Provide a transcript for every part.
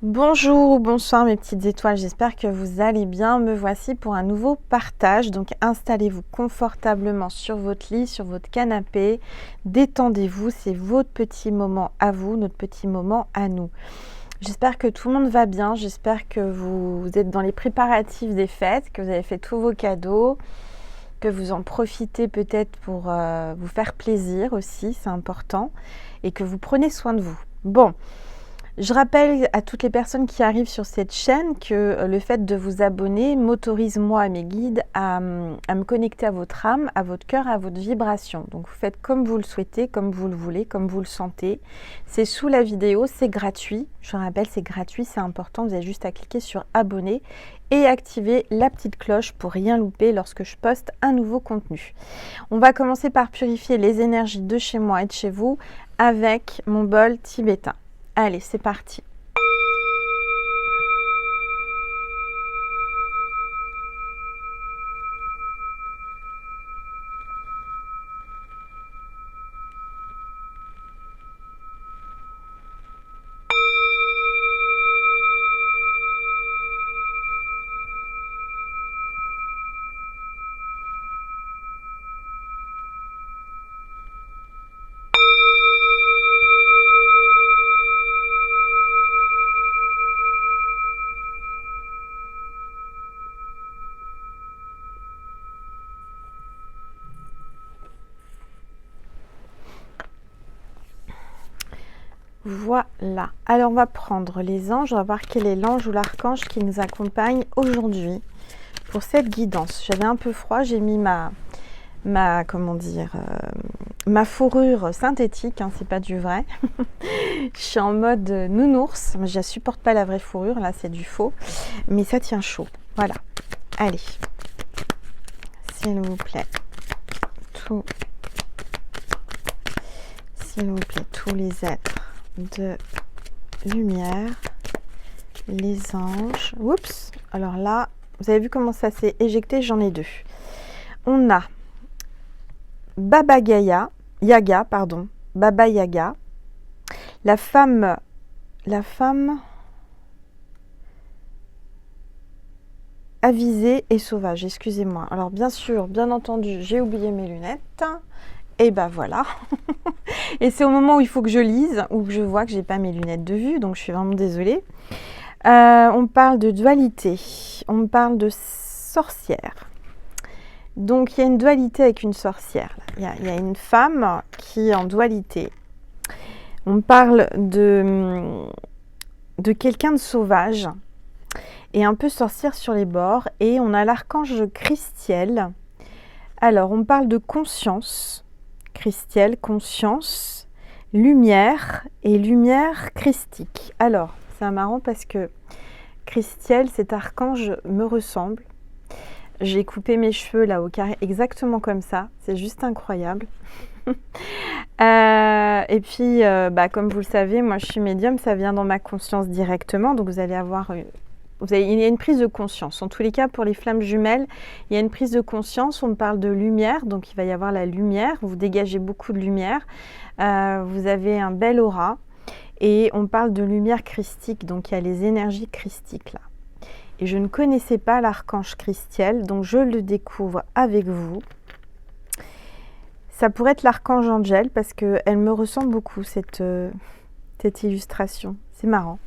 Bonjour ou bonsoir mes petites étoiles, j'espère que vous allez bien. Me voici pour un nouveau partage. Donc installez-vous confortablement sur votre lit, sur votre canapé. Détendez-vous, c'est votre petit moment à vous, notre petit moment à nous. J'espère que tout le monde va bien, j'espère que vous êtes dans les préparatifs des fêtes, que vous avez fait tous vos cadeaux, que vous en profitez peut-être pour vous faire plaisir aussi, c'est important, et que vous prenez soin de vous. Bon. Je rappelle à toutes les personnes qui arrivent sur cette chaîne que le fait de vous abonner m'autorise moi et mes guides à me connecter à votre âme, à votre cœur, à votre vibration. Donc vous faites comme vous le souhaitez, comme vous le voulez, comme vous le sentez. C'est sous la vidéo, c'est gratuit. Je rappelle, c'est gratuit, c'est important. Vous avez juste à cliquer sur abonner et activer la petite cloche pour rien louper lorsque je poste un nouveau contenu. On va commencer par purifier les énergies de chez moi et de chez vous avec mon bol tibétain. Allez, c'est parti. Voilà. Alors, on va prendre les anges. On va voir quel est l'ange ou l'archange qui nous accompagne aujourd'hui pour cette guidance. J'avais un peu froid. J'ai mis ma fourrure synthétique. Hein, c'est pas du vrai. Je suis en mode nounours. Je ne supporte pas la vraie fourrure. Là, c'est du faux. Mais ça tient chaud. Voilà. Allez. S'il vous plaît. S'il vous plaît, tous les êtres de lumière, les anges. Oups, alors là, vous avez vu comment ça s'est éjecté, j'en ai deux. On a Baba Yaga, la femme avisée et sauvage, excusez-moi. Alors bien sûr, bien entendu, j'ai oublié mes lunettes. Et ben voilà. Et c'est au moment où il faut que je lise ou que je vois que j'ai pas mes lunettes de vue, donc je suis vraiment désolée. On parle de dualité, on parle de sorcière. Donc il y a une dualité avec une sorcière. Il y a une femme qui est en dualité. On parle de quelqu'un de sauvage et un peu sorcière sur les bords. Et on a l'archange Christiel. Alors on parle de conscience. Christiel, conscience, lumière et lumière christique. Alors, c'est marrant parce que Christiel, cet archange me ressemble. J'ai coupé mes cheveux là au carré exactement comme ça. C'est juste incroyable. Et puis, comme vous le savez, moi je suis médium, ça vient dans ma conscience directement. Donc vous allez avoir... il y a une prise de conscience. En tous les cas, pour les flammes jumelles, il y a une prise de conscience. On parle de lumière, donc il va y avoir la lumière. Vous dégagez beaucoup de lumière. Vous avez un bel aura. Et on parle de lumière christique, donc il y a les énergies christiques là. Et je ne connaissais pas l'archange Christiel, donc je le découvre avec vous. Ça pourrait être l'archange Angel, parce qu'elle me ressemble beaucoup, cette illustration. C'est marrant.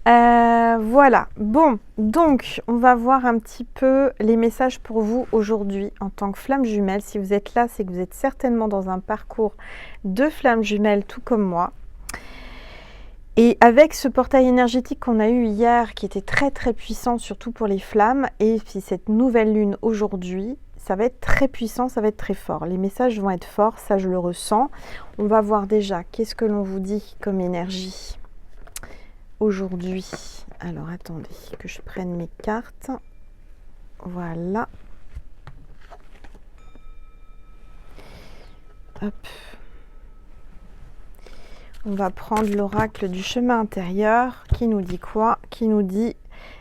Voilà, bon, donc on va voir un petit peu les messages pour vous aujourd'hui en tant que flamme jumelle. Si vous êtes là, c'est que vous êtes certainement dans un parcours de flamme jumelle tout comme moi. Et avec ce portail énergétique qu'on a eu hier qui était très très puissant, surtout pour les flammes, et puis cette nouvelle lune aujourd'hui, ça va être très puissant, ça va être très fort. Les messages vont être forts, ça je le ressens. On va voir déjà qu'est-ce que l'on vous dit comme énergie aujourd'hui. Alors attendez que je prenne mes cartes. Voilà. Hop. On va prendre l'oracle du chemin intérieur qui nous dit quoi? Qui nous dit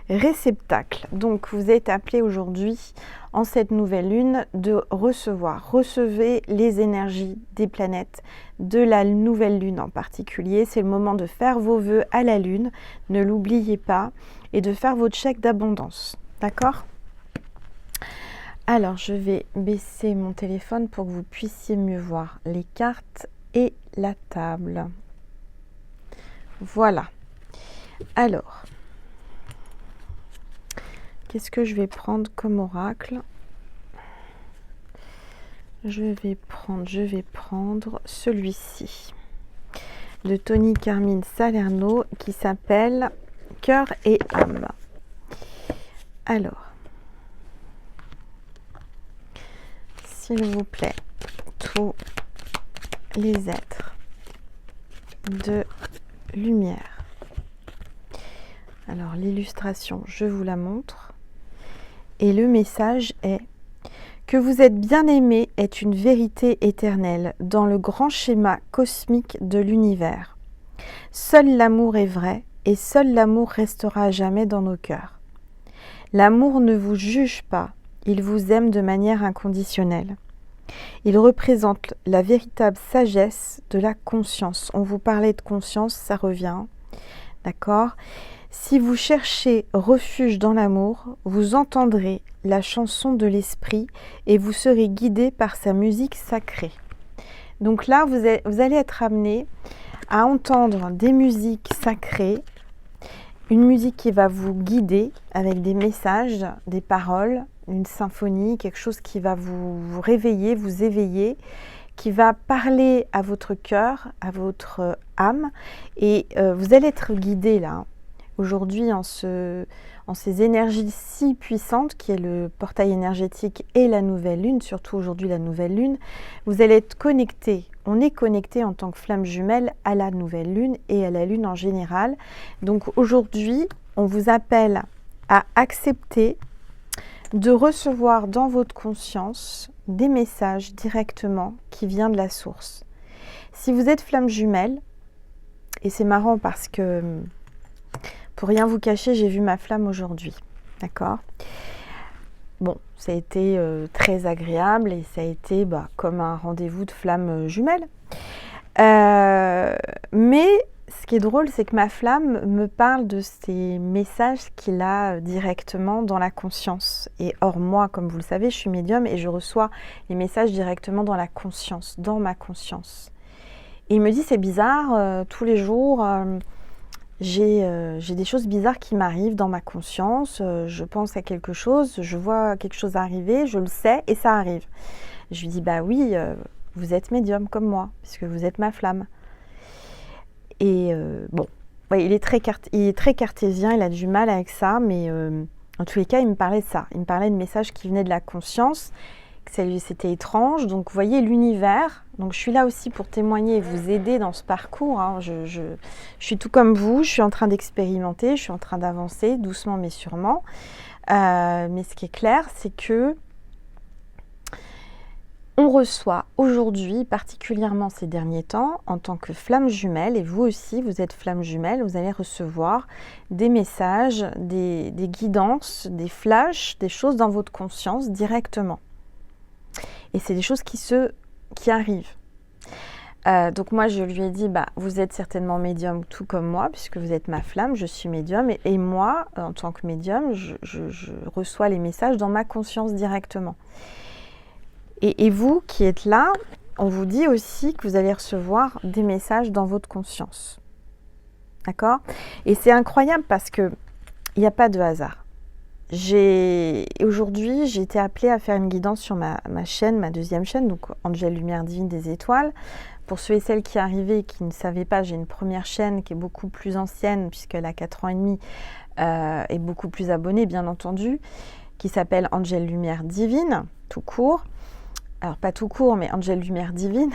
réceptacle. Donc vous êtes appelé aujourd'hui, en cette nouvelle lune, de recevoir. Recevez les énergies des planètes, de la nouvelle lune en particulier. C'est le moment de faire vos vœux à la lune, ne l'oubliez pas, et de faire votre chèque d'abondance. D'accord ? Alors je vais baisser mon téléphone pour que vous puissiez mieux voir les cartes et la table. Voilà. Alors, qu'est-ce que je vais prendre comme oracle ? Je vais prendre celui-ci, de Tony Carmine Salerno, qui s'appelle Cœur et âme. Alors, s'il vous plaît, tous les êtres de lumière. Alors, l'illustration, je vous la montre. Et le message est que vous êtes bien-aimé est une vérité éternelle dans le grand schéma cosmique de l'univers. Seul l'amour est vrai et seul l'amour restera à jamais dans nos cœurs. L'amour ne vous juge pas, il vous aime de manière inconditionnelle. Il représente la véritable sagesse de la conscience. On vous parlait de conscience, ça revient. D'accord ? Si vous cherchez refuge dans l'amour, vous entendrez la chanson de l'esprit et vous serez guidé par sa musique sacrée. Donc là, vous allez être amené à entendre des musiques sacrées, une musique qui va vous guider avec des messages, des paroles, une symphonie, quelque chose qui va vous réveiller, vous éveiller, qui va parler à votre cœur, à votre âme, et vous allez être guidé là. Aujourd'hui, en ces énergies si puissantes, qui est le portail énergétique et la nouvelle lune, surtout aujourd'hui la nouvelle lune, vous allez être connecté. On est connecté en tant que flamme jumelle à la nouvelle lune et à la lune en général. Donc aujourd'hui, on vous appelle à accepter de recevoir dans votre conscience des messages directement qui viennent de la source. Si vous êtes flamme jumelle, et c'est marrant parce que, pour rien vous cacher, j'ai vu ma flamme aujourd'hui, d'accord ? Bon, ça a été très agréable et ça a été comme un rendez-vous de flamme jumelle. Mais ce qui est drôle, c'est que ma flamme me parle de ces messages qu'il a directement dans la conscience. Et or, moi, comme vous le savez, je suis médium et je reçois les messages directement dans la conscience, dans ma conscience. Et il me dit, c'est bizarre, tous les jours, j'ai des choses bizarres qui m'arrivent dans ma conscience. Je pense à quelque chose, je vois quelque chose arriver, je le sais et ça arrive. Je lui dis, bah oui, vous êtes médium comme moi, puisque vous êtes ma flamme. Et bon, ouais, il est très cartésien, il a du mal avec ça, mais en tous les cas, il me parlait de ça. Il me parlait de messages qui venaient de la conscience, que c'était étrange. Donc, vous voyez, l'univers. Donc, je suis là aussi pour témoigner et vous aider dans ce parcours. Hein. Je suis tout comme vous, je suis en train d'expérimenter, je suis en train d'avancer, doucement mais sûrement. Mais ce qui est clair, c'est que on reçoit aujourd'hui, particulièrement ces derniers temps, en tant que flamme jumelle, et vous aussi, vous êtes flamme jumelle, vous allez recevoir des messages, des guidances, des flashs, des choses dans votre conscience directement. Et c'est des choses qui arrivent. Donc moi, je lui ai dit, vous êtes certainement médium tout comme moi, puisque vous êtes ma flamme, je suis médium, et moi, en tant que médium, je reçois les messages dans ma conscience directement. Et vous qui êtes là, on vous dit aussi que vous allez recevoir des messages dans votre conscience. D'accord ? Et c'est incroyable parce qu'il n'y a pas de hasard. Aujourd'hui, j'ai été appelée à faire une guidance sur ma chaîne, ma deuxième chaîne, donc Angel Lumière Divine des Étoiles. Pour ceux et celles qui arrivaient et qui ne savaient pas, j'ai une première chaîne qui est beaucoup plus ancienne, puisqu'elle a 4 ans et demi, et beaucoup plus abonnée, bien entendu, qui s'appelle Angel Lumière Divine, tout court. Alors, pas tout court, mais Angel Lumière Divine.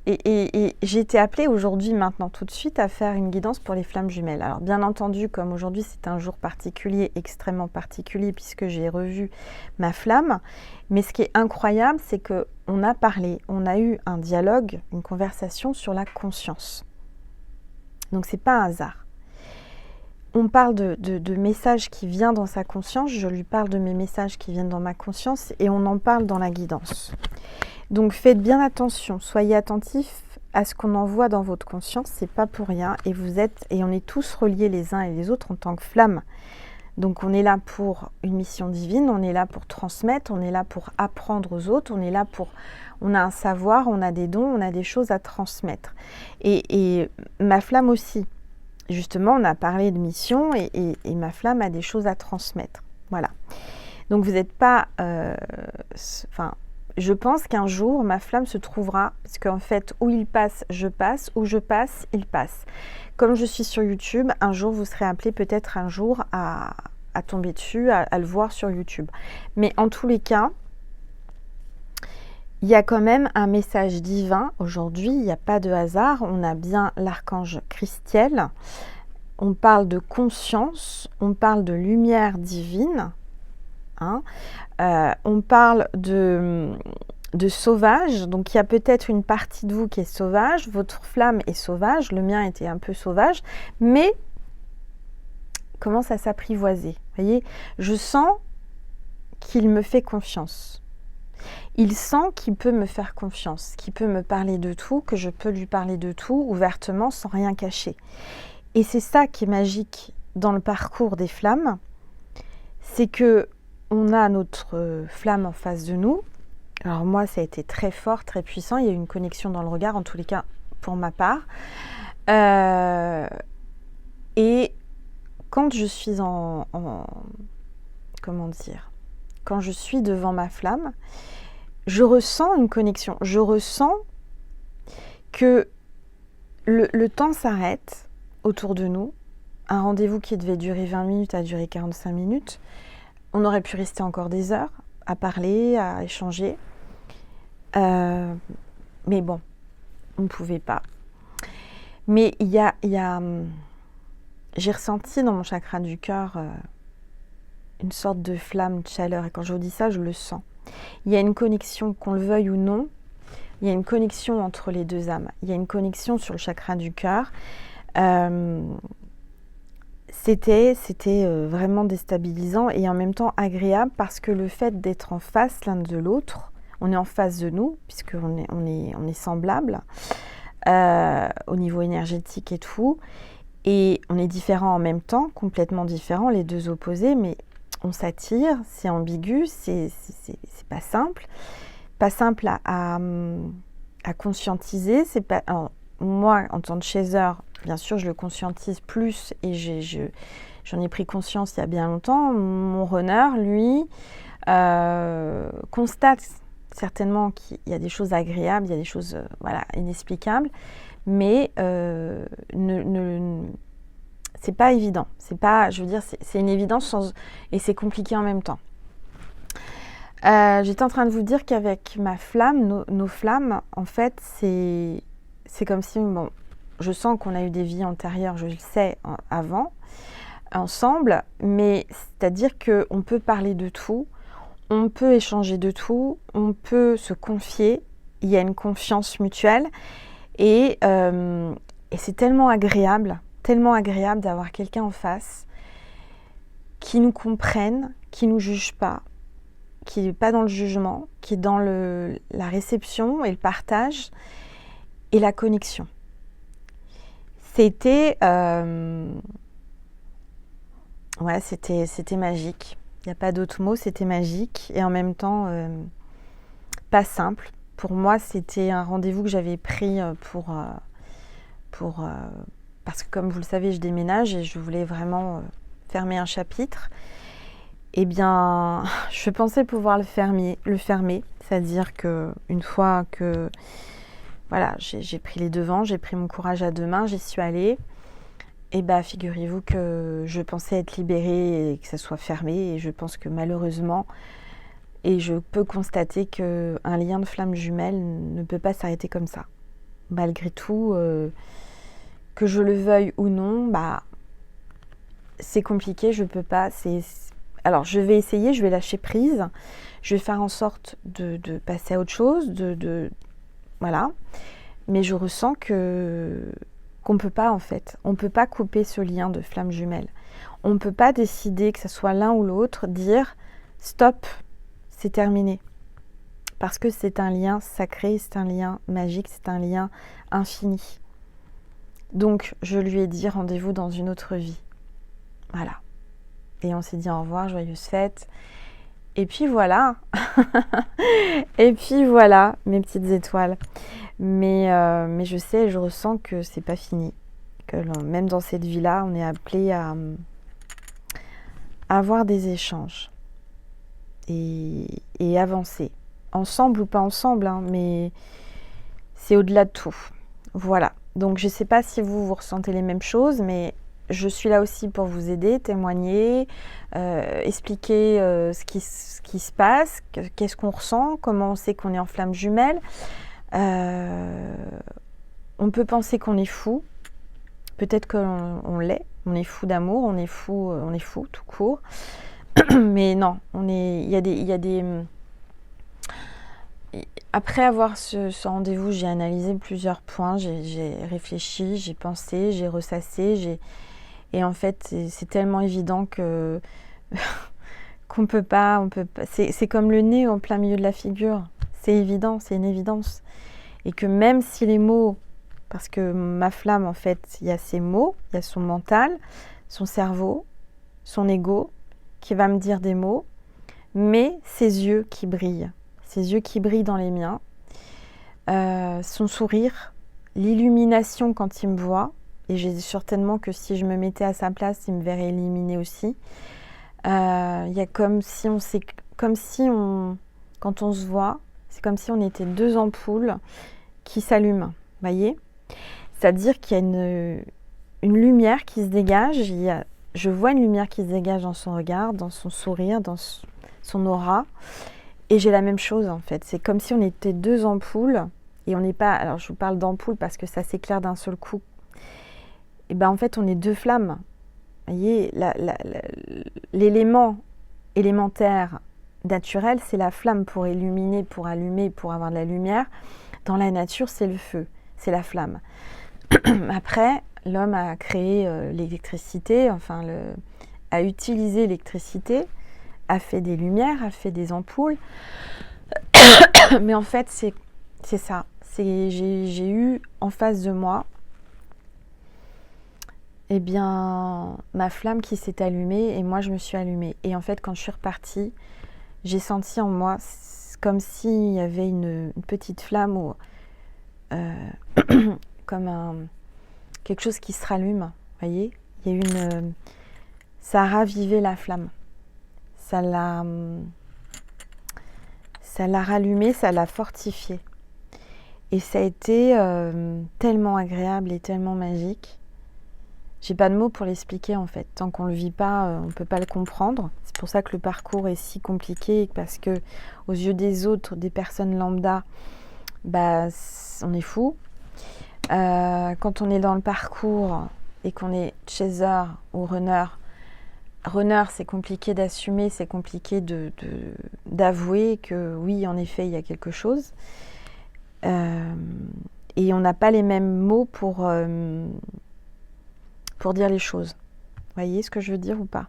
Et j'ai été appelée aujourd'hui, maintenant, tout de suite, à faire une guidance pour les flammes jumelles. Alors, bien entendu, comme aujourd'hui, c'est un jour particulier, extrêmement particulier, puisque j'ai revu ma flamme. Mais ce qui est incroyable, c'est qu'on a parlé, on a eu un dialogue, une conversation sur la conscience. Donc, c'est pas un hasard. on parle de messages qui viennent dans sa conscience, je lui parle de mes messages qui viennent dans ma conscience et on en parle dans la guidance. Donc faites bien attention, soyez attentifs à ce qu'on envoie dans votre conscience, c'est pas pour rien et on est tous reliés les uns et les autres en tant que flammes. Donc on est là pour une mission divine, on est là pour transmettre, on est là pour apprendre aux autres, on a un savoir, on a des dons, on a des choses à transmettre. Et ma flamme aussi. Justement, on a parlé de mission et ma flamme a des choses à transmettre. Voilà. Donc vous n'êtes pas... je pense qu'un jour, ma flamme se trouvera, parce qu'en fait, où il passe, je passe, où je passe, il passe. Comme je suis sur YouTube, un jour, vous serez appelé peut-être un jour à tomber dessus, à le voir sur YouTube. Mais en tous les cas, il y a quand même un message divin aujourd'hui, il n'y a pas de hasard, on a bien l'archange Christiel, on parle de conscience, on parle de lumière divine, hein, on parle de sauvage, donc il y a peut-être une partie de vous qui est sauvage, votre flamme est sauvage, le mien était un peu sauvage, mais commence à s'apprivoiser, vous voyez, je sens qu'il me fait confiance. Il sent qu'il peut me faire confiance, qu'il peut me parler de tout, que je peux lui parler de tout ouvertement sans rien cacher. Et c'est ça qui est magique dans le parcours des flammes, c'est que on a notre flamme en face de nous. Alors moi, ça a été très fort, très puissant. Il y a eu une connexion dans le regard, en tous les cas pour ma part. Et quand je suis comment dire, quand je suis devant ma flamme, je ressens une connexion. Je ressens que le temps s'arrête autour de nous. Un rendez-vous qui devait durer 20 minutes a duré 45 minutes. On aurait pu rester encore des heures à parler, à échanger. Mais bon, on ne pouvait pas. Mais j'ai ressenti dans mon chakra du cœur une sorte de flamme, de chaleur. Et quand je vous dis ça, je le sens. Il y a une connexion, qu'on le veuille ou non, il y a une connexion entre les deux âmes. Il y a une connexion sur le chakra du cœur. C'était vraiment déstabilisant et en même temps agréable parce que le fait d'être en face l'un de l'autre, on est en face de nous, puisqu'on est semblables au niveau énergétique et tout, et on est différents en même temps, complètement différents, les deux opposés, mais on s'attire, c'est ambigu, c'est pas simple à conscientiser. C'est pas, alors, moi, en tant que chaser, bien sûr, je le conscientise plus et j'en ai pris conscience il y a bien longtemps. Mon runner, lui, constate certainement qu'il y a des choses agréables, il y a des choses inexplicables, mais c'est pas évident. C'est pas, je veux dire, c'est une évidence et c'est compliqué en même temps. J'étais en train de vous dire qu'avec ma flamme, nos flammes, en fait, c'est comme si, bon, je sens qu'on a eu des vies antérieures, je le sais, avant, ensemble, mais c'est-à-dire qu'on peut parler de tout, on peut échanger de tout, on peut se confier, il y a une confiance mutuelle, et c'est tellement agréable d'avoir quelqu'un en face qui nous comprenne, qui ne nous juge pas, qui n'est pas dans le jugement, qui est dans la réception et le partage et la connexion. C'était magique. Il n'y a pas d'autre mot, c'était magique et en même temps pas simple. Pour moi, c'était un rendez-vous que j'avais pris parce que comme vous le savez, je déménage et je voulais vraiment fermer un chapitre. Eh bien, je pensais pouvoir le fermer, c'est-à-dire qu'une fois que voilà, j'ai pris les devants, j'ai pris mon courage à deux mains, j'y suis allée, et bien figurez-vous que je pensais être libérée et que ça soit fermé, et je pense que malheureusement, et je peux constater qu'un lien de flamme jumelle ne peut pas s'arrêter comme ça. Malgré tout, que je le veuille ou non, c'est compliqué, je peux pas, alors, je vais essayer, je vais lâcher prise, je vais faire en sorte de passer à autre chose, voilà. Mais je ressens que qu'on ne peut pas en fait. On ne peut pas couper ce lien de flamme jumelle. On ne peut pas décider que ce soit l'un ou l'autre, dire stop, c'est terminé. Parce que c'est un lien sacré, c'est un lien magique, c'est un lien infini. Donc je lui ai dit rendez-vous dans une autre vie. Voilà. Et on s'est dit au revoir, joyeuse fête. Et puis voilà. Et puis voilà, mes petites étoiles. Mais je sais, je ressens que c'est pas fini. Que même dans cette vie-là, on est appelé à avoir des échanges. Et avancer. Ensemble ou pas ensemble, hein, mais c'est au-delà de tout. Voilà. Donc je ne sais pas si vous ressentez les mêmes choses, mais je suis là aussi pour vous aider, témoigner, expliquer ce qui se passe, qu'est-ce qu'on ressent, comment on sait qu'on est en flamme jumelle. On peut penser qu'on est fou, peut-être qu'on l'est, on est fou d'amour, on est fou tout court. Mais non, il y a des Après avoir ce rendez-vous, j'ai analysé plusieurs points, j'ai réfléchi, j'ai pensé, j'ai ressassé, et en fait, c'est tellement évident que qu'on peut pas, c'est comme le nez en plein milieu de la figure. C'est évident, c'est une évidence. Et que même si les mots, parce que ma flamme, en fait, il y a ses mots, il y a son mental, son cerveau, son ego, qui va me dire des mots, mais ses yeux qui brillent dans les miens, son sourire, l'illumination quand il me voit, et j'ai certainement que si je me mettais à sa place, il me verrait illuminé aussi. Il y a quand on se voit, c'est comme si on était deux ampoules qui s'allument, voyez ? C'est-à-dire qu'il y a une lumière qui se dégage, je vois une lumière qui se dégage dans son regard, dans son sourire, dans son aura. Et j'ai la même chose en fait. C'est comme si on était deux ampoules et on n'est pas. Alors je vous parle d'ampoule parce que ça s'éclaire d'un seul coup. Et ben en fait on est deux flammes. Vous voyez, l'élément élémentaire naturel, c'est la flamme pour illuminer, pour allumer, pour avoir de la lumière. Dans la nature, c'est le feu, c'est la flamme. Après, l'homme a créé l'électricité, a utilisé l'électricité, a fait des lumières, a fait des ampoules. Mais en fait, c'est ça. J'ai eu en face de moi, eh bien, ma flamme qui s'est allumée et moi, je me suis allumée. Et en fait, quand je suis repartie, j'ai senti en moi comme s'il y avait une petite flamme ou comme quelque chose qui se rallume. Vous voyez, il y a eu ça a ravivé la flamme. Ça l'a rallumée, ça l'a fortifiée. Et ça a été tellement agréable et tellement magique. J'ai pas de mots pour l'expliquer en fait. Tant qu'on le vit pas, on peut pas le comprendre. C'est pour ça que le parcours est si compliqué, parce que aux yeux des autres, des personnes lambda, on est fou. Quand on est dans le parcours et qu'on est chaser ou runner, c'est compliqué d'assumer, c'est compliqué d'avouer que oui, en effet, il y a quelque chose. Et on n'a pas les mêmes mots pour dire les choses. Vous voyez ce que je veux dire ou pas ?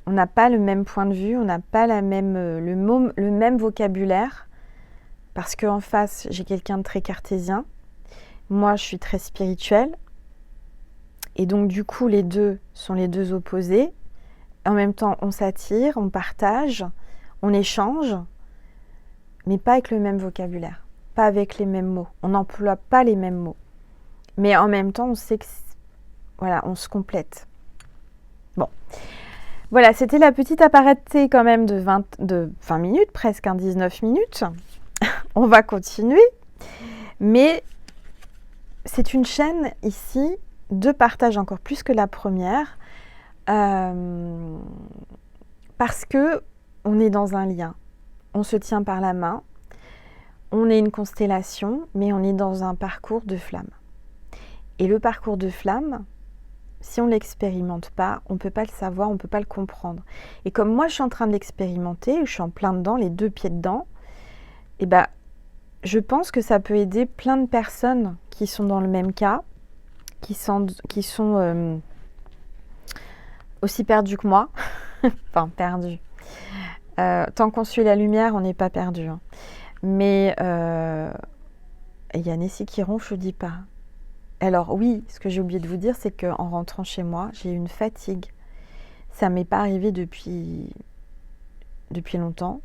On n'a pas le même point de vue, on n'a pas le même vocabulaire, parce qu'en face, j'ai quelqu'un de très cartésien. Moi, je suis très spirituelle. Et donc, du coup, les deux sont les deux opposés. En même temps, on s'attire, on partage, on échange, mais pas avec le même vocabulaire, pas avec les mêmes mots. On n'emploie pas les mêmes mots. Mais en même temps, on sait que, voilà, on se complète. Bon. Voilà, c'était la petite aparté quand même de 20 minutes, presque 19 minutes. On va continuer. Mais c'est une chaîne ici de partage encore plus que la première. Parce que on est dans un lien. On se tient par la main. On est une constellation, mais on est dans un parcours de flamme. Et le parcours de flamme, si on ne l'expérimente pas, on ne peut pas le savoir, on ne peut pas le comprendre. Et comme moi, je suis en train de l'expérimenter, je suis en plein dedans, les deux pieds dedans, et je pense que ça peut aider plein de personnes qui sont dans le même cas, qui sont aussi perdues que moi. Enfin, perdues. Tant qu'on suit la lumière, on n'est pas perdu. Hein. Mais il y a Nessie qui ronfle, je dis pas. Alors oui, ce que j'ai oublié de vous dire, c'est qu'en rentrant chez moi, j'ai eu une fatigue. Ça m'est pas arrivé depuis longtemps.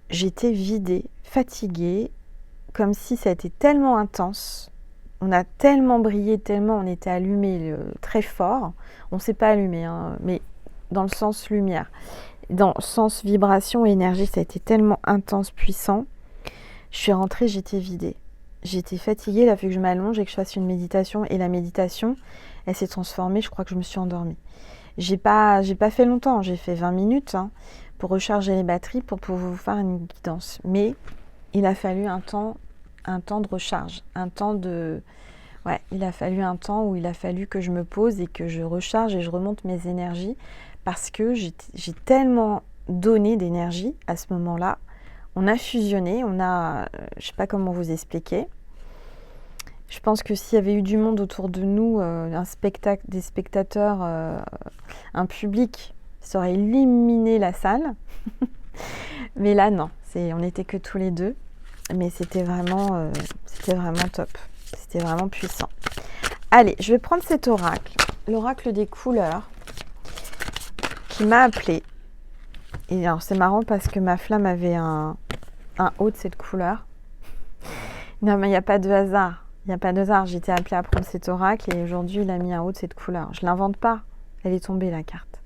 J'étais vidée, fatiguée, comme si ça a été tellement intense. On a tellement brillé, tellement on était allumé très fort. On ne s'est pas allumé, hein, mais dans le sens lumière. Dans le sens vibration, énergie, ça a été tellement intense, puissant. Je suis rentrée, j'étais vidée. J'étais fatiguée, il a fallu que je m'allonge et que je fasse une méditation. Et la méditation, elle s'est transformée, je crois que je me suis endormie. J'ai pas fait longtemps, j'ai fait 20 minutes hein, pour recharger les batteries, pour pouvoir vous faire une guidance. Mais il a fallu un temps de recharge, un temps de... Ouais, il a fallu un temps où il a fallu que je me pose et que je recharge et je remonte mes énergies parce que j'ai tellement donné d'énergie à ce moment-là. On a fusionné, je ne sais pas comment vous expliquer. Je pense que s'il y avait eu du monde autour de nous, des spectateurs, un public, ça aurait illuminé la salle. Mais là, non, on n'était que tous les deux. Mais c'était vraiment top. C'était vraiment puissant. Allez, je vais prendre cet oracle, l'oracle des couleurs, qui m'a appelée. Et alors, c'est marrant parce que ma flamme avait un haut de cette couleur. Non, mais il n'y a pas de hasard. Il n'y a pas de hasard. J'étais appelée à prendre cet oracle et aujourd'hui, il a mis un haut de cette couleur. Je ne l'invente pas. Elle est tombée, la carte.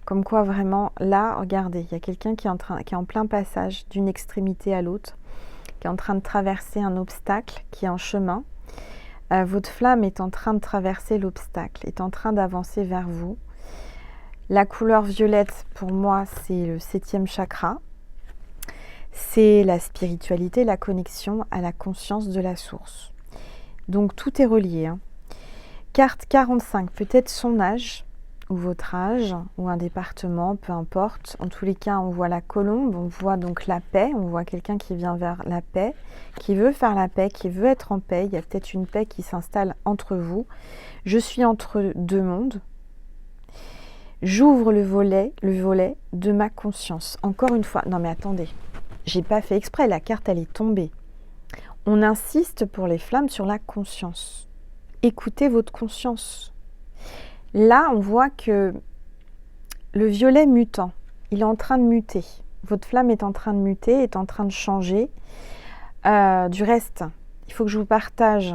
Comme quoi, vraiment, là, regardez, il y a quelqu'un qui est en plein passage d'une extrémité à l'autre, qui est en train de traverser un obstacle, qui est en chemin. Votre flamme est en train de traverser l'obstacle, est en train d'avancer vers vous. La couleur violette, pour moi, c'est le 7e chakra. C'est la spiritualité, la connexion à la conscience de la source. Donc tout est relié. Hein. Carte 45, peut-être son âge, ou votre âge, ou un département, peu importe. En tous les cas, on voit la colombe, on voit donc la paix, on voit quelqu'un qui vient vers la paix, qui veut faire la paix, qui veut être en paix. Il y a peut-être une paix qui s'installe entre vous. Je suis entre deux mondes. J'ouvre le volet de ma conscience. Encore une fois, non mais attendez, j'ai pas fait exprès, la carte elle est tombée. On insiste pour les flammes sur la conscience. Écoutez votre conscience. Là, on voit que le violet mutant, il est en train de muter. Votre flamme est en train de muter, est en train de changer. Du reste, il faut que je vous partage.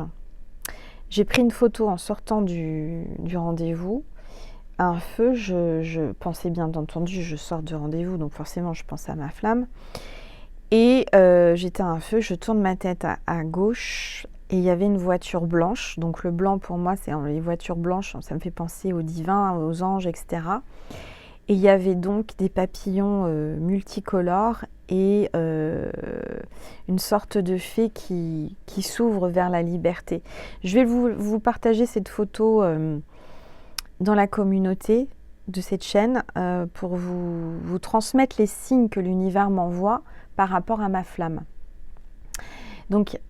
J'ai pris une photo en sortant du rendez-vous. Un feu, je pensais bien entendu, je sors du rendez-vous, donc forcément je pense à ma flamme. Et j'étais à un feu, je tourne ma tête à gauche et il y avait une voiture blanche. Donc le blanc pour moi, c'est les voitures blanches, ça me fait penser au divin, aux anges, etc. Et il y avait donc des papillons multicolores et une sorte de fée qui s'ouvre vers la liberté. Je vais vous partager cette photo dans la communauté de cette chaîne pour vous transmettre les signes que l'univers m'envoie par rapport à ma flamme. Donc,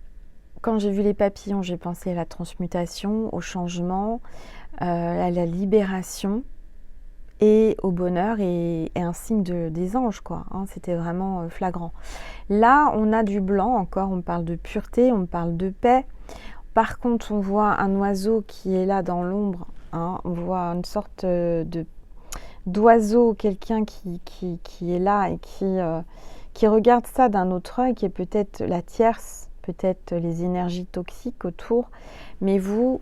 quand j'ai vu les papillons, j'ai pensé à la transmutation, au changement, à la libération et au bonheur et un signe des anges, quoi. Hein, c'était vraiment flagrant. Là, on a du blanc encore, on parle de pureté, on parle de paix. Par contre, on voit un oiseau qui est là dans l'ombre. Hein, on voit une sorte d'oiseau, quelqu'un qui est là et qui regarde ça d'un autre œil, qui est peut-être la tierce, peut-être les énergies toxiques autour, mais vous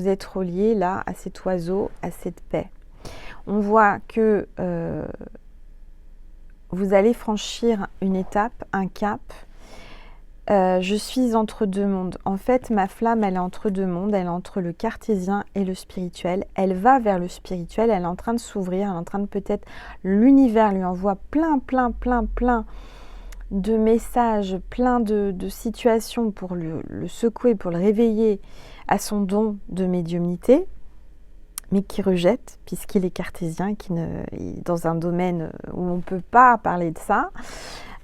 êtes relié là à cet oiseau, à cette paix. On voit que vous allez franchir une étape, un cap. Je suis entre deux mondes. En fait, ma flamme, elle est entre deux mondes. Elle est entre le cartésien et le spirituel. Elle va vers le spirituel. Elle est en train de s'ouvrir. Elle est en train de peut-être... L'univers lui envoie plein de messages, plein de situations pour le secouer, pour le réveiller à son don de médiumnité, mais qui rejette, puisqu'il est cartésien, dans un domaine où on ne peut pas parler de ça.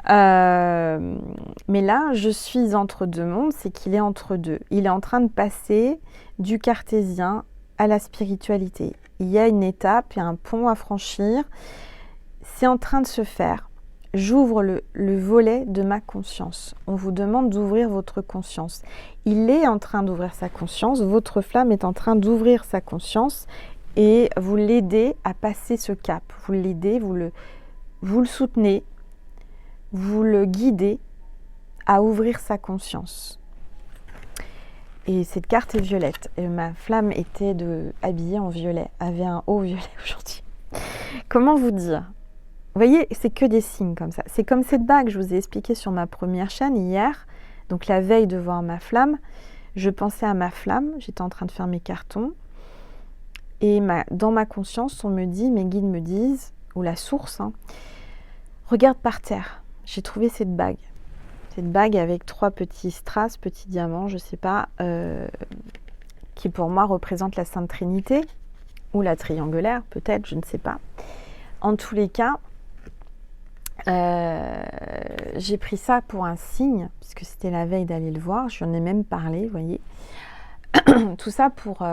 Mais là, je suis entre deux mondes, c'est qu'il est entre deux. Il est en train de passer du cartésien à la spiritualité. Il y a une étape, il y a un pont à franchir. C'est en train de se faire. J'ouvre le volet de ma conscience. On vous demande d'ouvrir votre conscience. Il est en train d'ouvrir sa conscience. Votre flamme est en train d'ouvrir sa conscience et vous l'aidez à passer ce cap. Vous l'aidez, vous le soutenez, vous le guidez à ouvrir sa conscience. Et cette carte est violette. Et ma flamme était habillée en violet, avait un haut violet aujourd'hui. Comment vous dire ? Vous voyez, c'est que des signes comme ça. C'est comme cette bague, je vous ai expliqué sur ma première chaîne hier. Donc la veille de voir ma flamme, je pensais à ma flamme, j'étais en train de faire mes cartons. Et dans ma conscience, on me dit, mes guides me disent, ou la source, regarde par terre, j'ai trouvé cette bague. Cette bague avec 3 petits strass, petits diamants, je ne sais pas, qui pour moi représente la Sainte Trinité, ou la triangulaire, peut-être, je ne sais pas. En tous les cas, j'ai pris ça pour un signe, puisque c'était la veille d'aller le voir, j'en ai même parlé, vous voyez. Tout ça pour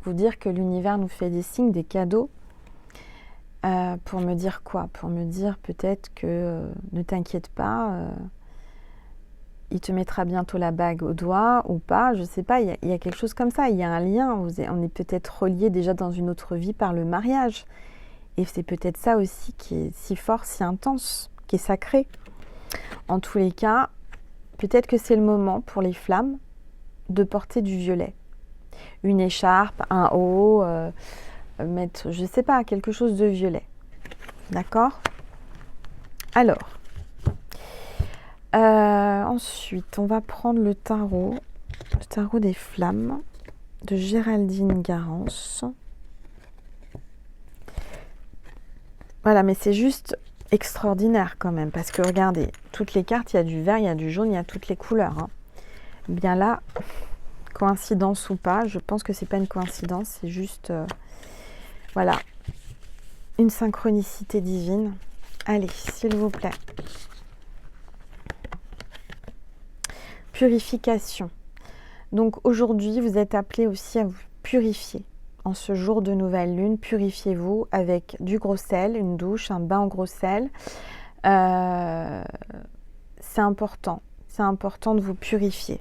vous dire que l'univers nous fait des signes, des cadeaux, pour me dire quoi ? Pour me dire peut-être que ne t'inquiète pas, il te mettra bientôt la bague au doigt ou pas, je ne sais pas, il y a quelque chose comme ça, il y a un lien, on est peut-être reliés déjà dans une autre vie par le mariage. Et c'est peut-être ça aussi qui est si fort, si intense, qui est sacré. En tous les cas, peut-être que c'est le moment pour les flammes de porter du violet. Une écharpe, un haut, mettre, je ne sais pas, quelque chose de violet. D'accord ? Alors, ensuite, on va prendre le tarot des flammes de Géraldine Garance. Voilà, mais c'est juste extraordinaire quand même, parce que regardez, toutes les cartes, il y a du vert, il y a du jaune, il y a toutes les couleurs. Bien là, coïncidence ou pas, je pense que c'est pas une coïncidence, c'est juste, voilà, une synchronicité divine. Allez, s'il vous plaît. Purification. Donc aujourd'hui, vous êtes appelés aussi à vous purifier. En ce jour de nouvelle lune, purifiez-vous avec du gros sel, une douche, un bain au gros sel. C'est important de vous purifier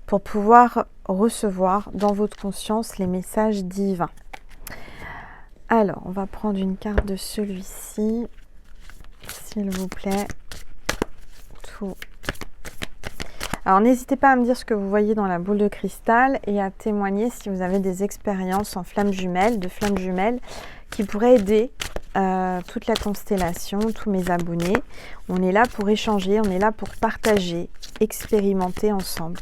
pour pouvoir recevoir dans votre conscience les messages divins. Alors, on va prendre une carte de celui-ci, s'il vous plaît. Tout. Alors, n'hésitez pas à me dire ce que vous voyez dans la boule de cristal et à témoigner si vous avez des expériences en flammes jumelles, qui pourraient aider toute la constellation, tous mes abonnés. On est là pour échanger, on est là pour partager, expérimenter ensemble.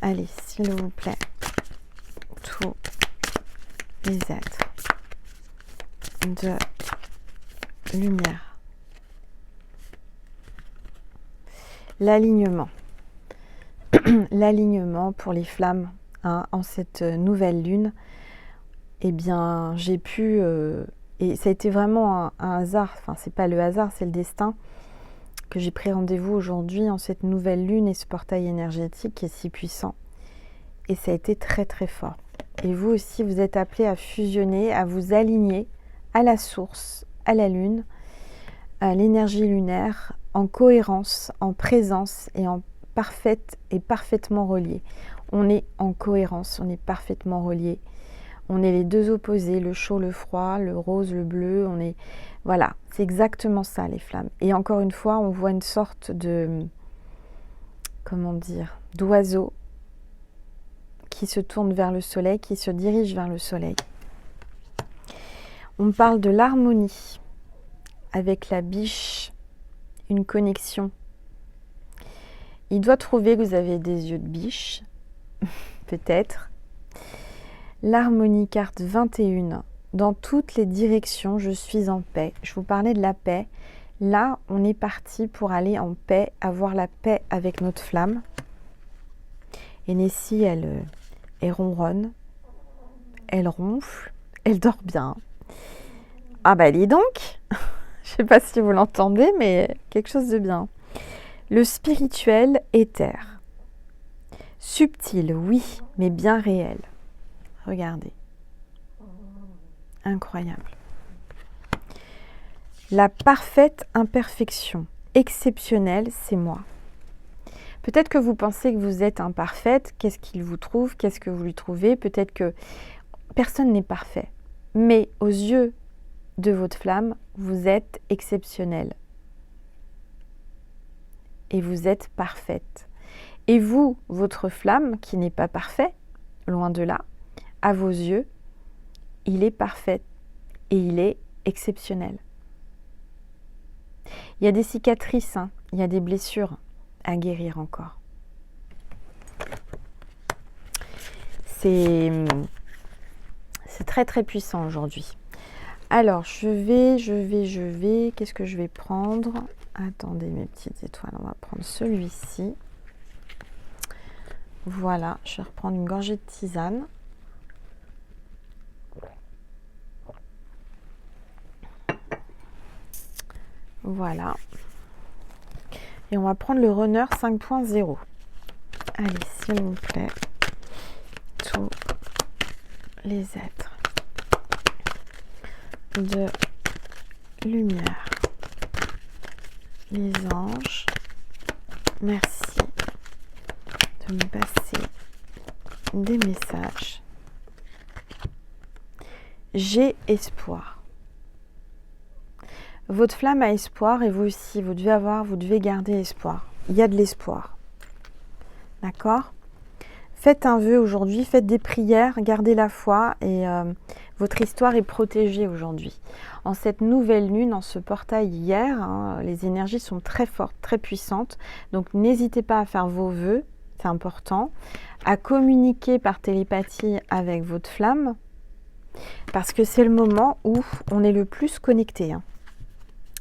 Allez, s'il vous plaît, tous les êtres de lumière. L'alignement. L'alignement pour les flammes en cette nouvelle lune. Eh bien, j'ai pu... et ça a été vraiment un hasard. Enfin, c'est pas le hasard, c'est le destin. Que j'ai pris rendez-vous aujourd'hui en cette nouvelle lune et ce portail énergétique qui est si puissant. Et ça a été très très fort. Et vous aussi, vous êtes appelés à fusionner, à vous aligner à la source, à la lune, à l'énergie lunaire, en cohérence, en présence et parfaitement reliés. On est en cohérence, on est parfaitement reliés. On est les deux opposés, le chaud, le froid, le rose, le bleu. On est, voilà, c'est exactement ça les flammes. Et encore une fois, on voit une sorte de, comment dire, d'oiseau qui se tourne vers le soleil, qui se dirige vers le soleil. On parle de l'harmonie avec la biche, une connexion. Il doit trouver que vous avez des yeux de biche, peut-être. L'harmonie, carte 21. Dans toutes les directions, je suis en paix. Je vous parlais de la paix. Là, on est parti pour aller en paix, avoir la paix avec notre flamme. Et Nessie, elle ronronne, elle ronfle, elle dort bien. Ah bah dis donc, Je ne sais pas si vous l'entendez, mais quelque chose de bien. Le spirituel éther. Subtil, oui, mais bien réel. Regardez. Incroyable. La parfaite imperfection. Exceptionnelle, c'est moi. Peut-être que vous pensez que vous êtes imparfaite. Qu'est-ce qu'il vous trouve? Qu'est-ce que vous lui trouvez? Peut-être que personne n'est parfait. Mais aux yeux de votre flamme, vous êtes exceptionnelle. Et vous êtes parfaite. Et vous, votre flamme, qui n'est pas parfait, loin de là, à vos yeux, il est parfait et il est exceptionnel. Il y a des cicatrices, hein, il y a des blessures à guérir encore. C'est très très puissant aujourd'hui. Alors, je vais, qu'est-ce que je vais prendre? Attendez mes petites étoiles, on va prendre celui-ci. Voilà, je vais reprendre une gorgée de tisane. Voilà. Et on va prendre le runner 5.0. Allez, s'il vous plaît. Tous les êtres de lumière. Les anges, merci de me passer des messages. J'ai espoir. Votre flamme a espoir et vous aussi, vous devez garder espoir. Il y a de l'espoir. D'accord ? Faites un vœu aujourd'hui, faites des prières, gardez la foi et votre histoire est protégée aujourd'hui. En cette nouvelle lune, en ce portail hier, hein, les énergies sont très fortes, très puissantes. Donc n'hésitez pas à faire vos vœux, c'est important. À communiquer par télépathie avec votre flamme, parce que c'est le moment où on est le plus connecté. Hein.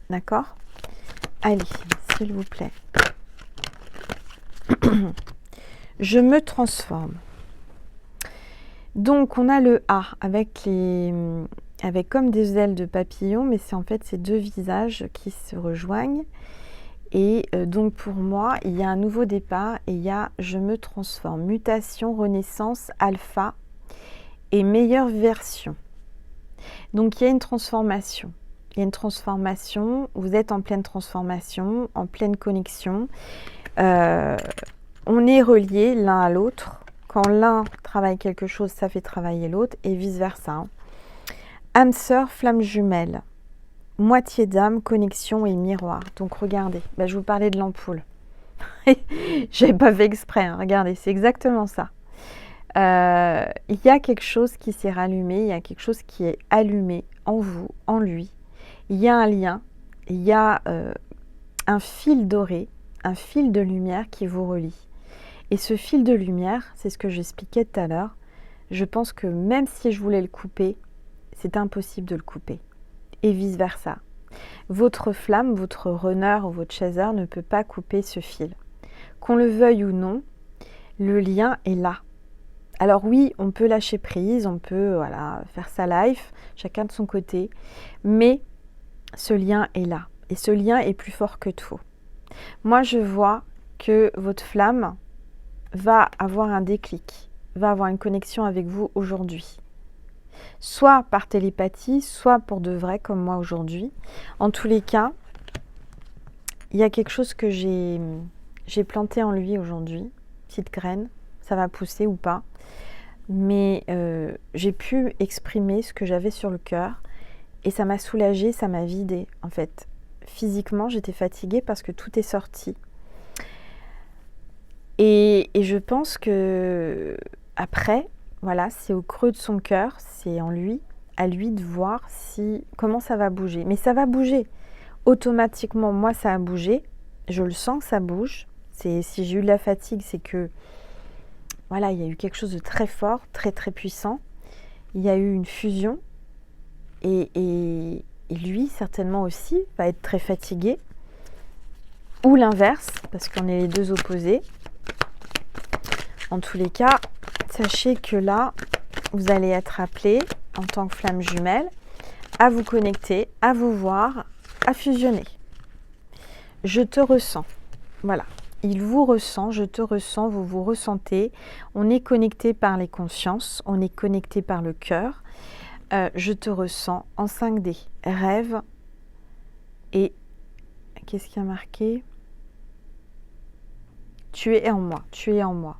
D'accord ? Allez, s'il vous plaît. Je me transforme. Donc, on a le A avec comme des ailes de papillon, mais c'est en fait ces deux visages qui se rejoignent. Et donc, pour moi, il y a un nouveau départ et il y a je me transforme. Mutation, renaissance, alpha et meilleure version. Donc, il y a une transformation. Il y a une transformation. Vous êtes en pleine transformation, en pleine connexion. On est reliés l'un à l'autre. Quand l'un travaille quelque chose, ça fait travailler l'autre et vice-versa. Âme sœur, flamme jumelle. Moitié d'âme, connexion et miroir. Donc regardez, je vous parlais de l'ampoule. J'avais pas fait exprès, hein. Regardez, c'est exactement ça. Il y a quelque chose qui s'est rallumé, il y a quelque chose qui est allumé en vous, en lui. Il y a un lien, il y a un fil doré, un fil de lumière qui vous relie. Et ce fil de lumière, c'est ce que j'expliquais tout à l'heure, je pense que même si je voulais le couper, c'est impossible de le couper. Et vice-versa. Votre flamme, votre runner ou votre chaser ne peut pas couper ce fil. Qu'on le veuille ou non, le lien est là. Alors oui, on peut lâcher prise, on peut faire sa life, chacun de son côté, mais ce lien est là. Et ce lien est plus fort que tout. Moi, je vois que votre flamme va avoir un déclic, va avoir une connexion avec vous aujourd'hui. Soit par télépathie, soit pour de vrai comme moi aujourd'hui. En tous les cas, il y a quelque chose que j'ai planté en lui aujourd'hui, petite graine, ça va pousser ou pas. Mais j'ai pu exprimer ce que j'avais sur le cœur et ça m'a soulagée, ça m'a vidée en fait. Physiquement, j'étais fatiguée parce que tout est sorti. Et je pense que après, voilà, c'est au creux de son cœur, c'est en lui, à lui de voir comment ça va bouger. Mais ça va bouger. Automatiquement, moi, ça a bougé. Je le sens que ça bouge. Si j'ai eu de la fatigue, c'est que, voilà, il y a eu quelque chose de très fort, très, très puissant. Il y a eu une fusion. Et lui, certainement aussi, va être très fatigué. Ou l'inverse, parce qu'on est les deux opposés. En tous les cas, sachez que là, vous allez être appelé en tant que flamme jumelle à vous connecter, à vous voir à fusionner. Je te ressens. Voilà. Il vous ressent, je te ressens, vous vous ressentez. On est connecté par les consciences, on est connecté par le cœur. Je te ressens en 5D. Rêve et... Qu'est-ce qui a marqué? Tu es en moi, tu es en moi.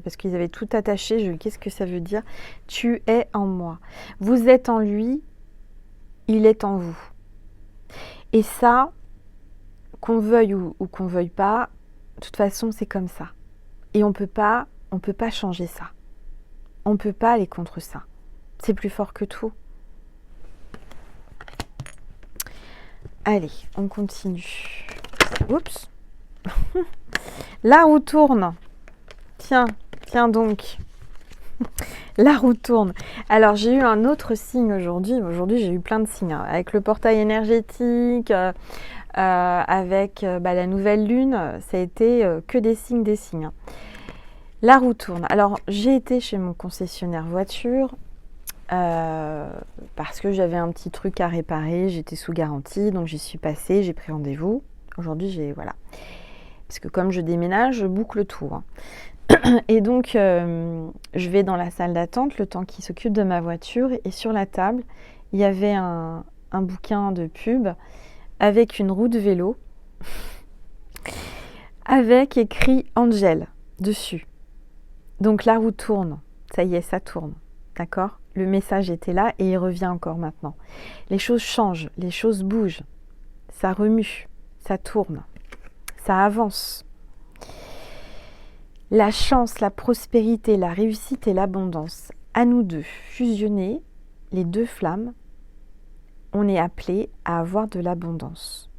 Parce qu'ils avaient tout attaché, je qu'est-ce que ça veut dire? Tu es en moi. Vous êtes en lui, il est en vous. Et ça, qu'on veuille ou qu'on veuille pas, de toute façon, c'est comme ça. Et on peut pas changer ça. On peut pas aller contre ça. C'est plus fort que tout. Allez, on continue. Oups. La roue tourne. Tiens donc. La roue tourne. Alors, j'ai eu un autre signe aujourd'hui. Aujourd'hui, j'ai eu plein de signes. Avec le portail énergétique, avec la nouvelle lune, ça a été que des signes. La roue tourne. Alors, j'ai été chez mon concessionnaire voiture parce que j'avais un petit truc à réparer. J'étais sous garantie, donc j'y suis passée, j'ai pris rendez-vous. Aujourd'hui, voilà. Parce que comme je déménage, je boucle tout. Et donc, je vais dans la salle d'attente, le temps qu'il s'occupe de ma voiture. Et sur la table, il y avait un bouquin de pub avec une roue de vélo, avec écrit Angel dessus. Donc la roue tourne, ça y est, ça tourne, d'accord? Le message était là et il revient encore maintenant. Les choses changent, les choses bougent, ça remue, ça tourne, ça avance. La chance, la prospérité, la réussite et l'abondance, à nous deux, fusionnés, les deux flammes, on est appelés à avoir de l'abondance.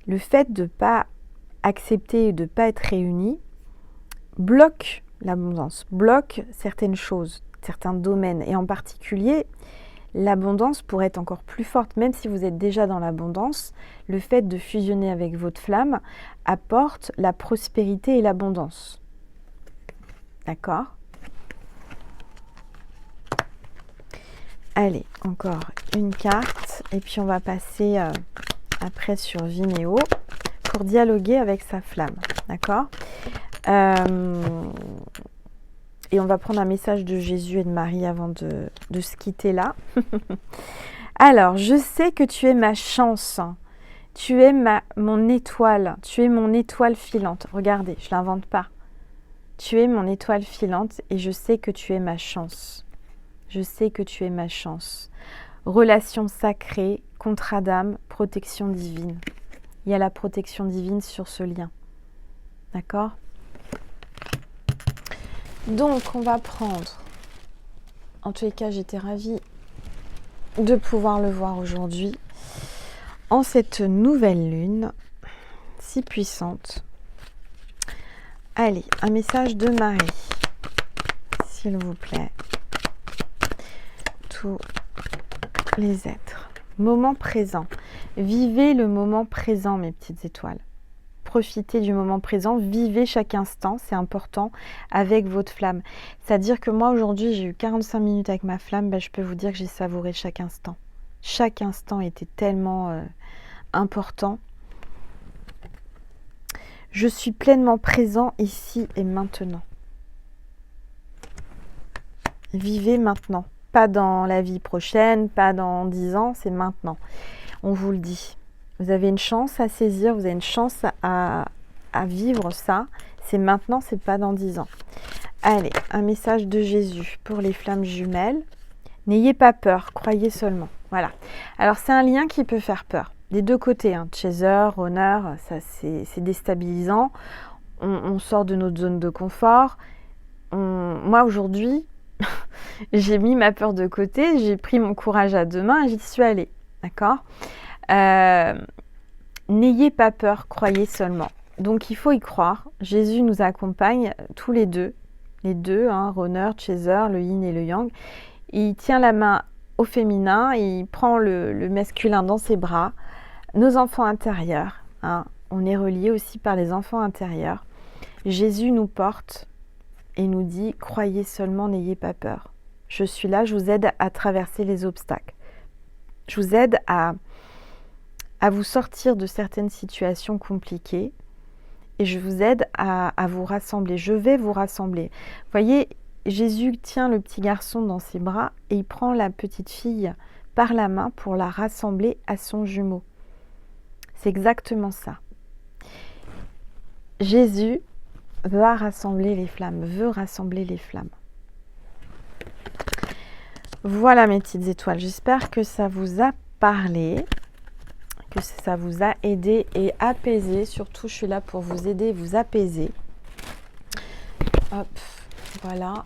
Le fait de ne pas accepter et de ne pas être réunis bloque l'abondance, bloque certaines choses, certains domaines. Et en particulier, l'abondance pourrait être encore plus forte. Même si vous êtes déjà dans l'abondance, le fait de fusionner avec votre flamme apporte la prospérité et l'abondance. D'accord? Allez, encore une carte. Et puis on va passer après sur Vimeo pour dialoguer avec sa flamme. D'accord? Et on va prendre un message de Jésus et de Marie avant de se quitter là. Alors, je sais que tu es ma chance. Tu es mon étoile. Tu es mon étoile filante. Regardez, je ne l'invente pas. Tu es mon étoile filante et je sais que tu es ma chance. Je sais que tu es ma chance. Relation sacrée, contrat d'âme, protection divine. Il y a la protection divine sur ce lien. D'accord ? Donc, on va prendre... En tous les cas, j'étais ravie de pouvoir le voir aujourd'hui. En cette nouvelle lune, si puissante. Allez, un message de Marie, s'il vous plaît. Tous les êtres. Moment présent. Vivez le moment présent, mes petites étoiles. Profitez du moment présent, vivez chaque instant, c'est important, avec votre flamme. C'est-à-dire que moi, aujourd'hui, j'ai eu 45 minutes avec ma flamme, je peux vous dire que j'ai savouré chaque instant. Chaque instant était tellement important. Je suis pleinement présent ici et maintenant. Vivez maintenant. Pas dans la vie prochaine, pas dans 10 ans, c'est maintenant. On vous le dit. Vous avez une chance à saisir, vous avez une chance à vivre ça. C'est maintenant, c'est pas dans 10 ans. Allez, un message de Jésus pour les flammes jumelles. N'ayez pas peur, croyez seulement. Voilà. Alors, c'est un lien qui peut faire peur. Des deux côtés, chaser, runner, ça c'est déstabilisant. On sort de notre zone de confort. Moi, aujourd'hui, j'ai mis ma peur de côté, j'ai pris mon courage à deux mains et j'y suis allée. D'accord ? N'ayez pas peur, croyez seulement. Donc il faut y croire. Jésus nous accompagne tous les deux, runner, chaser, le yin et le yang. Il tient la main au féminin, il prend le masculin dans ses bras. Nos enfants intérieurs, on est reliés aussi par les enfants intérieurs. Jésus nous porte et nous dit « Croyez seulement, n'ayez pas peur. Je suis là, je vous aide à traverser les obstacles. Je vous aide à à vous sortir de certaines situations compliquées et je vous aide à vous rassembler. Je vais vous rassembler. Vous voyez, Jésus tient le petit garçon dans ses bras et il prend la petite fille par la main pour la rassembler à son jumeau. C'est exactement ça. Jésus va rassembler les flammes, veut rassembler les flammes. Voilà mes petites étoiles, j'espère que ça vous a parlé, que ça vous a aidé et apaisé. Surtout, je suis là pour vous aider, vous apaiser. Hop, voilà.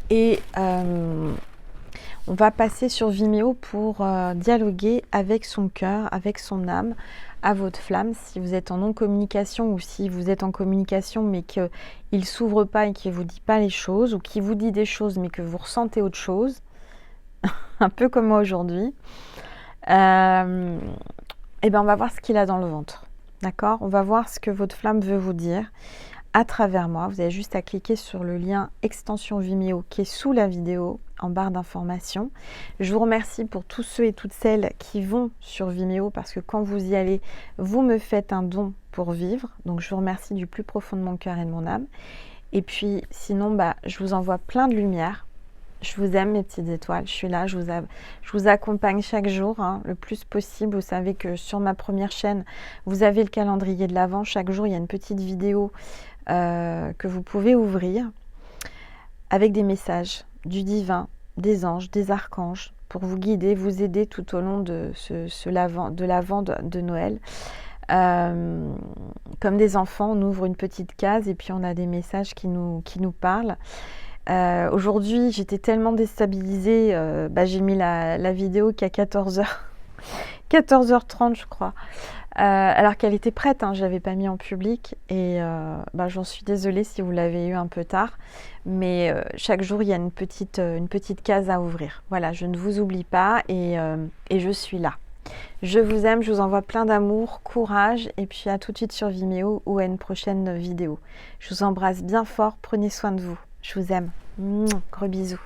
Et on va passer sur Vimeo pour dialoguer avec son cœur, avec son âme, à votre flamme. Si vous êtes en non-communication ou si vous êtes en communication mais qu'il ne s'ouvre pas et qu'il ne vous dit pas les choses ou qu'il vous dit des choses mais que vous ressentez autre chose, un peu comme moi aujourd'hui, et ben on va voir ce qu'il a dans le ventre. D'accord? On va voir ce que votre flamme veut vous dire à travers moi. Vous avez juste à cliquer sur le lien extension Vimeo qui est sous la vidéo en barre d'information. Je vous remercie pour tous ceux et toutes celles qui vont sur Vimeo parce que quand vous y allez, vous me faites un don pour vivre. Donc je vous remercie du plus profond de mon cœur et de mon âme. Et puis sinon, je vous envoie plein de lumière. Je vous aime mes petites étoiles, je suis là, je vous accompagne chaque jour, le plus possible. Vous savez que sur ma première chaîne, vous avez le calendrier de l'Avent. Chaque jour, il y a une petite vidéo que vous pouvez ouvrir avec des messages du divin, des anges, des archanges pour vous guider, vous aider tout au long de l'Avent de Noël. Comme des enfants, on ouvre une petite case et puis on a des messages qui nous parlent. Aujourd'hui, j'étais tellement déstabilisée, j'ai mis la vidéo qu'à 14h, 14h30 je crois, alors qu'elle était prête, je l'avais pas mis en public et j'en suis désolée si vous l'avez eu un peu tard, mais chaque jour il y a une petite case à ouvrir. Voilà, je ne vous oublie pas et je suis là. Je vous aime, je vous envoie plein d'amour, courage et puis à tout de suite sur Vimeo ou à une prochaine vidéo. Je vous embrasse bien fort, prenez soin de vous. Je vous aime. Gros bisous.